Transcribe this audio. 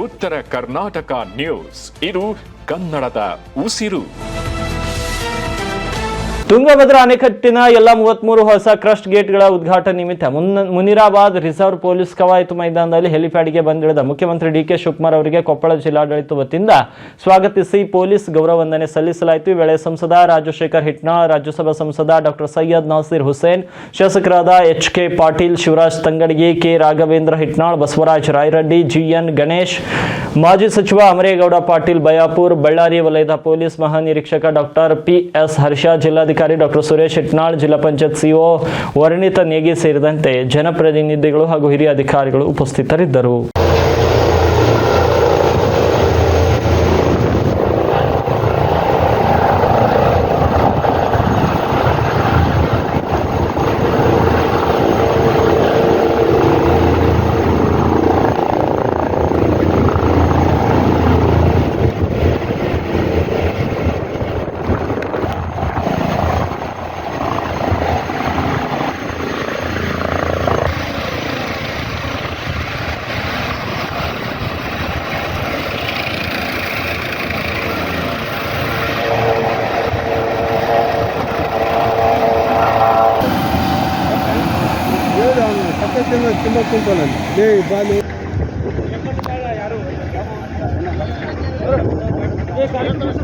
ಉತ್ತರ ಕರ್ನಾಟಕ ನ್ಯೂಸ್, ಇದು ಕನ್ನಡದ ಉಸಿರು. ತುಂಗಭದ್ರಾ ಅಣೆಕಟ್ಟಿನ ಎಲ್ಲ 33 ಹೊಸ ಕ್ರಸ್ಟ್ ಗೇಟ್ಗಳ ಉದ್ಘಾಟನೆ ನಿಮಿತ್ತ ಮುನಿರಾಬಾದ್ ರಿಸರ್ವ್ ಪೊಲೀಸ್ ಕವಾಯತು ಮೈದಾನದಲ್ಲಿ ಹೆಲಿಪ್ಯಾಡ್ಗೆ ಬಂದಿಳಿದ ಮುಖ್ಯಮಂತ್ರಿ ಡಿಕೆ ಶಿವಕುಮಾರ್ ಅವರಿಗೆ ಕೊಪ್ಪಳ ಜಿಲ್ಲಾಡಳಿತ ವತಿಯಿಂದ ಸ್ವಾಗತಿಸಿ ಪೊಲೀಸ್ ಗೌರವ ವಂದನೆ ಸಲ್ಲಿಸಲಾಯಿತು. ಈ ವೇಳೆ ಸಂಸದ ರಾಜಶೇಖರ್ ಹಿಟ್ನಾಳ್, ರಾಜ್ಯಸಭಾ ಸಂಸದ ಡಾಕ್ಟರ್ ಸೈಯದ್ ನಾಸೀರ್ ಹುಸೇನ್, ಶಾಸಕರಾದ HK. Patil, Shivraj Tangadagi, K. Raghavendra Hitnal, Basavaraj Rayareddy, G N. Ganesh, ಮಾಜಿ ಸಚಿವ ಅಮರೇಗೌಡ ಪಾಟೀಲ್ ಬಯಾಪುರ್, ಬಳ್ಳಾರಿ ವಲಯದ ಪೊಲೀಸ್ ಮಹಾನಿರೀಕ್ಷಕ ಡಾಕ್ಟರ್ ಪಿ.ಎಸ್. ಹರ್ಷ, ಜಿಲ್ಲಾಧಿಕಾರಿ ಡಾಕ್ಟರ್ ಸುರೇಶ್ ಹಿಟ್ನಾಳ್, ಜಿಲ್ಲಾ ಪಂಚಾಯತ್ ಸಿಒ ವರ್ಣಿತ ನೇಗಿ ಸೇರಿದಂತೆ ಜನಪ್ರತಿನಿಧಿಗಳು ಹಾಗೂ ಹಿರಿಯ ಅಧಿಕಾರಿಗಳು ಉಪಸ್ಥಿತರಿದ್ದರು. ಯಾರು